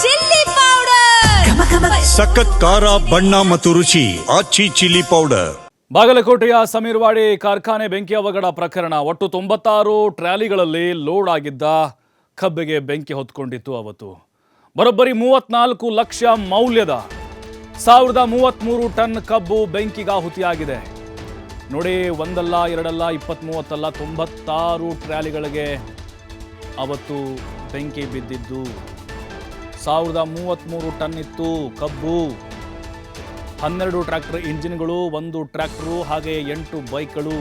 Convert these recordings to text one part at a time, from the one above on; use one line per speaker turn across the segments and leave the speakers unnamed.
Chilli powder,
ಸಖತ್ ಖಾರ ಬಣ್ಣ ಮತ್ತು ರುಚಿ ಆಚಿ ಚಿಲ್ಲಿ ಪೌಡರ್.
ಬಾಗಲಕೋಟೆಯ ಸಮೀರ್ವಾಡಿ ಕಾರ್ಖಾನೆ ಬೆಂಕಿ ಅವಘಡ ಪ್ರಕರಣ. ಒಟ್ಟು 96 ಟ್ರಾಲಿಗಳಲ್ಲಿ ಲೋಡ್ ಆಗಿದ್ದ ಕಬ್ಬಿಗೆ ಬೆಂಕಿ ಹೊತ್ಕೊಂಡಿತ್ತು. ಅವತ್ತು ಬರೋಬ್ಬರಿ 34 ಲಕ್ಷ ಮೌಲ್ಯದ 1033 ಟನ್ ಕಬ್ಬು ಬೆಂಕಿಗಾಹುತಿಯಾಗಿದೆ. ನೋಡಿ, ಒಂದಲ್ಲ ಎರಡಲ್ಲ 20-30 ಅಲ್ಲ, 96 ಟ್ರಾಲಿಗಳಿಗೆ ಅವತ್ತು ಬೆಂಕಿ ಬಿದ್ದಿದ್ದು. 1033 ಟನ್ ಇತ್ತು ಕಬ್ಬು. 12 ಟ್ರ್ಯಾಕ್ಟರ್ ಇಂಜಿನ್ಗಳು, 1 ಟ್ರ್ಯಾಕ್ಟರು, ಹಾಗೆ 8 ಬೈಕ್ಗಳು,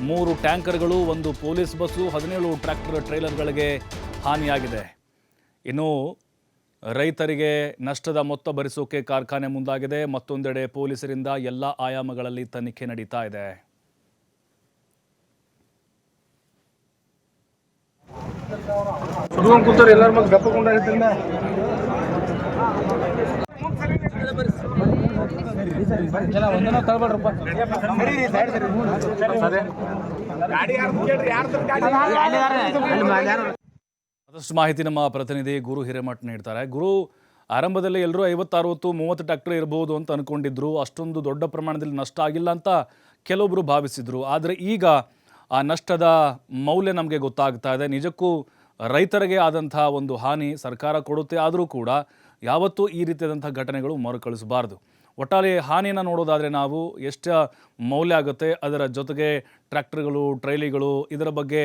3 ಟ್ಯಾಂಕರ್ಗಳು, 1 ಪೊಲೀಸ್ ಬಸ್ಸು, 17 ಟ್ರ್ಯಾಕ್ಟರ್ ಟ್ರೈಲರ್ಗಳಿಗೆ ಹಾನಿಯಾಗಿದೆ. ಇನ್ನು ರೈತರಿಗೆ ನಷ್ಟದ ಮೊತ್ತ ಭರಿಸೋಕೆ ಕಾರ್ಖಾನೆ ಮುಂದಾಗಿದೆ. ಮತ್ತೊಂದೆಡೆ ಪೊಲೀಸರಿಂದ ಎಲ್ಲ ಆಯಾಮಗಳಲ್ಲಿ ತನಿಖೆ ನಡೀತಾ ಇದೆ. ಮತ್ತಷ್ಟು ಮಾಹಿತಿ ನಮ್ಮ ಪ್ರತಿನಿಧಿ ಗುರು ಹಿರೇಮಠ್ ನೀಡ್ತಾರೆ. ಗುರು, ಆರಂಭದಲ್ಲಿ ಎಲ್ಲರೂ 50-60-30 ಟ್ರ್ಯಾಕ್ಟರ್ ಇರಬಹುದು ಅಂತ ಅನ್ಕೊಂಡಿದ್ರು. ಅಷ್ಟೊಂದು ದೊಡ್ಡ ಪ್ರಮಾಣದಲ್ಲಿ ನಷ್ಟ ಆಗಿಲ್ಲ ಅಂತ ಕೆಲವೊಬ್ಬರು ಭಾವಿಸಿದ್ರು. ಆದರೆ ಈಗ ಆ ನಷ್ಟದ ಮೌಲ್ಯ ನಮಗೆ ಗೊತ್ತಾಗ್ತಾ ಇದೆ. ನಿಜಕ್ಕೂ ರೈತರಿಗೆ ಆದಂಥ ಒಂದು ಹಾನಿ ಸರ್ಕಾರ ಕೊಡುತ್ತೆ. ಆದರೂ ಕೂಡ ಯಾವತ್ತೂ ಈ ರೀತಿಯಾದಂಥ ಘಟನೆಗಳು ಮರುಕಳಿಸಬಾರ್ದು. ಒಟ್ಟಾರೆ ಹಾನಿಯನ್ನು ನೋಡೋದಾದರೆ ನಾವು ಎಷ್ಟು ಮೌಲ್ಯ ಆಗುತ್ತೆ, ಅದರ ಜೊತೆಗೆ ಟ್ರ್ಯಾಕ್ಟರ್ಗಳು, ಟ್ರೈಲಿಗಳು, ಇದರ ಬಗ್ಗೆ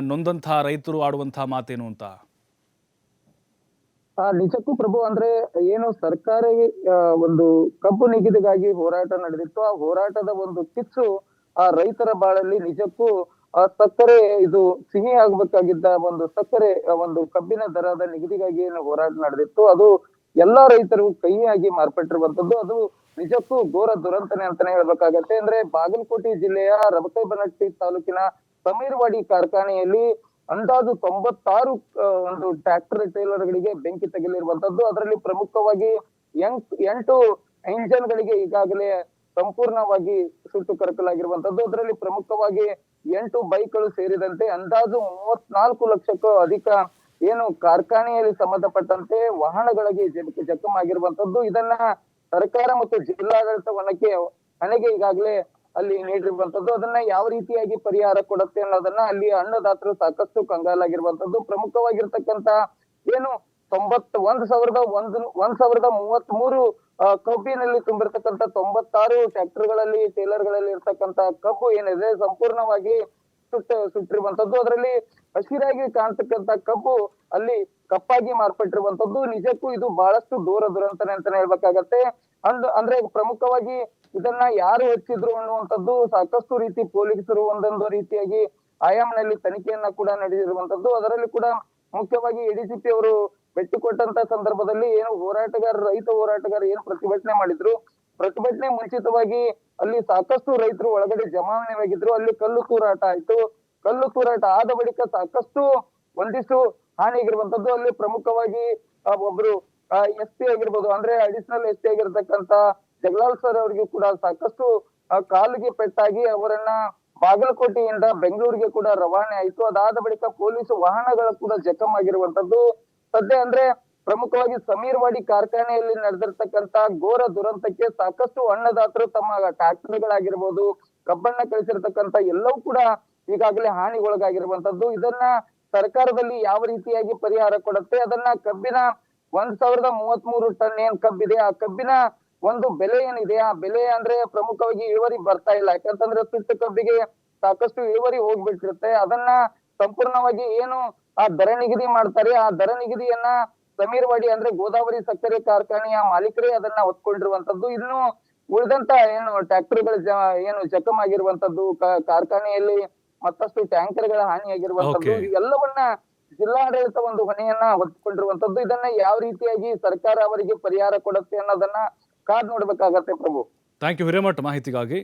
ನೊಂದಂಥ ರೈತರು ಆಡುವಂಥ ಮಾತೇನು ಅಂತ?
ನಿಜಕ್ಕೂ ಪ್ರಭು, ಅಂದ್ರೆ ಏನು ಸರ್ಕಾರ ಒಂದು ಕಬ್ಬು ನಿಗದಿಗಾಗಿ ಹೋರಾಟ ನಡೆದಿತ್ತು. ಆ ಹೋರಾಟದ ಒಂದು ಕಿಚ್ಚು ಆ ರೈತರ ಬಾಳಲ್ಲಿ ನಿಜಕ್ಕೂ ಸಕ್ಕರೆ ಇದು ಸಿಹಿ ಆಗ್ಬೇಕಾಗಿದ್ದ ಒಂದು ಸಕ್ಕರೆ, ಒಂದು ಕಬ್ಬಿನ ದರದ ನಿಗದಿಗಾಗಿ ಏನು ಹೋರಾಟ ನಡೆದಿತ್ತು, ಅದು ಎಲ್ಲಾ ರೈತರು ಕಹಿಯಾಗಿ ಮಾರ್ಪಟ್ಟಿರುವಂತದ್ದು. ಅದು ನಿಜಕ್ಕೂ ಘೋರ ದುರಂತನೆ ಅಂತಾನೆ ಹೇಳ್ಬೇಕಾಗತ್ತೆ. ಅಂದ್ರೆ ಬಾಗಲಕೋಟೆ ಜಿಲ್ಲೆಯ ರಬಕೈಬನಹಟ್ಟಿ ತಾಲೂಕಿನ ಸಮೀರ್ವಾಡಿ ಕಾರ್ಖಾನೆಯಲ್ಲಿ ಅಂದಾಜು 96 ಒಂದು ಟ್ರ್ಯಾಕ್ಟರ್ ಟ್ರೇಲರ್ಗಳಿಗೆ ಬೆಂಕಿ ತಗುಲಿರುವಂತದ್ದು. ಅದರಲ್ಲಿ ಪ್ರಮುಖವಾಗಿ 8 ಇಂಜನ್ ಗಳಿಗೆ ಈಗಾಗಲೇ ಸಂಪೂರ್ಣವಾಗಿ ಸುಟ್ಟು ಕರಕಲಾಗಿರುವಂತದ್ದು. ಅದರಲ್ಲಿ ಪ್ರಮುಖವಾಗಿ 8 ಬೈಕ್ಗಳು ಸೇರಿದಂತೆ ಅಂದಾಜು 34 ಲಕ್ಷಕ್ಕೂ ಅಧಿಕ ಏನು ಕಾರ್ಖಾನೆಯಲ್ಲಿ ಸಂಬಂಧಪಟ್ಟಂತೆ ವಾಹನಗಳಿಗೆ ಜಖಮಾಗಿರುವಂತದ್ದು. ಇದನ್ನ ಸರ್ಕಾರ ಮತ್ತು ಜಿಲ್ಲಾಡಳಿತ ಹಣೆಗೆ ಈಗಾಗಲೇ ಅಲ್ಲಿ ನೀಡಿರುವಂತದ್ದು. ಅದನ್ನ ಯಾವ ರೀತಿಯಾಗಿ ಪರಿಹಾರ ಕೊಡುತ್ತೆ ಅನ್ನೋದನ್ನ ಅಲ್ಲಿ ಅನ್ನದಾತರು ಸಾಕಷ್ಟು ಕಂಗಾಲಾಗಿರುವಂತದ್ದು. ಪ್ರಮುಖವಾಗಿರ್ತಕ್ಕಂತ ಏನು 1,033 ಕಬ್ಬಿನಲ್ಲಿ ತುಂಬಿರ್ತಕ್ಕಂಥ 96 ಟ್ರ್ಯಾಕ್ಟರ್ಗಳಲ್ಲಿ, ಟೇಲರ್ಗಳಲ್ಲಿ ಇರ್ತಕ್ಕಂತ ಕಬ್ಬು ಏನಿದೆ ಸಂಪೂರ್ಣವಾಗಿ ಸುಟ್ಟಿರುವಂತದ್ದು. ಅದರಲ್ಲಿ ಹಸಿರಾಗಿ ಕಾಣ್ತಕ್ಕಂತ ಕಬ್ಬು ಅಲ್ಲಿ ಕಪ್ಪಾಗಿ ಮಾರ್ಪಟ್ಟಿರುವಂತದ್ದು. ನಿಜಕ್ಕೂ ಇದು ಬಹಳಷ್ಟು ದುರಂತನೆ ಅಂತಾನೆ ಹೇಳ್ಬೇಕಾಗತ್ತೆ. ಅಂದ್ರೆ ಪ್ರಮುಖವಾಗಿ ಇದನ್ನ ಯಾರು ಹೆಚ್ಚಿದ್ರು ಅನ್ನುವಂಥದ್ದು ಸಾಕಷ್ಟು ರೀತಿ ಪೊಲೀಸರು ಒಂದೊಂದು ರೀತಿಯಾಗಿ ಆಯಾಮನಲ್ಲಿ ತನಿಖೆಯನ್ನ ಕೂಡ ನಡೆದಿರುವಂತದ್ದು. ಅದರಲ್ಲಿ ಕೂಡ ಮುಖ್ಯವಾಗಿ ಎಡಿಜಿಪಿ ಅವರು ಭೇಟಿ ಕೊಟ್ಟಂತ ಸಂದರ್ಭದಲ್ಲಿ ಏನು ರೈತ ಹೋರಾಟಗಾರರು ಏನು ಪ್ರತಿಭಟನೆ ಮಾಡಿದ್ರು, ಪ್ರತಿಭಟನೆ ಮುಂಚಿತವಾಗಿ ಅಲ್ಲಿ ಸಾಕಷ್ಟು ರೈತರು ಒಳಗಡೆ ಜಮಾವಣೆಯಾಗಿದ್ರು. ಅಲ್ಲಿ ಕಲ್ಲು ತೂರಾಟ ಆಯ್ತು. ಕಲ್ಲು ತೂರಾಟ ಆದ ಬಳಿಕ ಸಾಕಷ್ಟು ಒಂದಿಷ್ಟು ಹಾನಿಯಾಗಿರುವಂತದ್ದು. ಅಲ್ಲಿ ಪ್ರಮುಖವಾಗಿ ಒಬ್ರು SP ಆಗಿರ್ಬೋದು, ಅಂದ್ರೆ ಅಡಿಷನಲ್ SP ಆಗಿರ್ತಕ್ಕಂತ ಜಗಲಾಲ್ ಸರ್ ಅವರಿಗೂ ಕೂಡ ಸಾಕಷ್ಟು ಕಾಲಿಗೆ ಪೆಟ್ಟಾಗಿ ಅವರನ್ನ ಬಾಗಲಕೋಟೆಯಿಂದ ಬೆಂಗಳೂರಿಗೆ ಕೂಡ ರವಾನೆ ಆಯ್ತು. ಅದಾದ ಬಳಿಕ ಪೊಲೀಸ್ ವಾಹನಗಳು ಕೂಡ ಜಖಮಾಗಿರುವಂತದ್ದು. ಸದ್ಯ ಅಂದ್ರೆ ಪ್ರಮುಖವಾಗಿ ಸಮೀರ್ವಾಡಿ ಕಾರ್ಖಾನೆಯಲ್ಲಿ ನಡೆದಿರ್ತಕ್ಕಂತ ಘೋರ ದುರಂತಕ್ಕೆ ಸಾಕಷ್ಟು ಅನ್ನದಾತರು ತಮ್ಮ ಟ್ರ್ಯಾಕ್ಟರ್ಗಳಾಗಿರ್ಬೋದು, ಕಬ್ಬನ್ನ ಕಳಿಸಿರ್ತಕ್ಕಂತ ಎಲ್ಲವೂ ಕೂಡ ಈಗಾಗಲೇ ಹಾನಿಗೊಳಗಾಗಿರುವಂತದ್ದು. ಇದನ್ನ ಸರ್ಕಾರದಲ್ಲಿ ಯಾವ ರೀತಿಯಾಗಿ ಪರಿಹಾರ ಕೊಡುತ್ತೆ, ಅದನ್ನ ಕಬ್ಬಿನ 1,033 ಟನ್ ಏನ್ ಕಬ್ಬಿದೆ, ಆ ಕಬ್ಬಿನ ಒಂದು ಬೆಲೆ ಏನಿದೆ, ಆ ಬೆಲೆ ಅಂದ್ರೆ ಪ್ರಮುಖವಾಗಿ ಇಳುವರಿ ಬರ್ತಾ ಇಲ್ಲ. ಯಾಕಂತಂದ್ರೆ ಸುಟ್ಟ ಕಬ್ಬಿಗೆ ಸಾಕಷ್ಟು ಇಳುವರಿ ಹೋಗ್ಬಿಟ್ಟಿರುತ್ತೆ. ಅದನ್ನ ಸಂಪೂರ್ಣವಾಗಿ ಏನು ಆ ದರ ನಿಗದಿ ಮಾಡ್ತಾರೆ, ಆ ದರ ನಿಗದಿಯನ್ನ ಸಮೀರ್ವಾಡಿ ಅಂದ್ರೆ ಗೋದಾವರಿ ಸಕ್ಕರೆ ಕಾರ್ಖಾನೆಯ ಮಾಲೀಕರೇ ಅದನ್ನ ಹೊತ್ಕೊಂಡಿರುವಂತದ್ದು. ಇನ್ನು ಉಳಿದಂತ ಏನು ಟ್ರ್ಯಾಕ್ಟರ್ಗಳ ಏನು ಜಖಮಾಗಿರುವಂತದ್ದು, ಕಾರ್ಖಾನೆಯಲ್ಲಿ ಮತ್ತಷ್ಟು ಟ್ಯಾಂಕರ್ಗಳ ಹಾನಿಯಾಗಿರುವಂತದ್ದು, ಇವೆಲ್ಲವನ್ನ ಜಿಲ್ಲಾಡಳಿತ ಒಂದು ಹೊಣೆಯನ್ನ ಹೊತ್ಕೊಂಡಿರುವಂತದ್ದು. ಇದನ್ನ ಯಾವ ರೀತಿಯಾಗಿ ಸರ್ಕಾರ ಅವರಿಗೆ ಪರಿಹಾರ ಕೊಡುತ್ತೆ ಅನ್ನೋದನ್ನ ಕಾದ್ ನೋಡ್ಬೇಕಾಗತ್ತೆ ಪ್ರಭು.
ಥ್ಯಾಂಕ್ ಯು ಹಿರೇಮಠ್ ಮಾಹಿತಿಗಾಗಿ.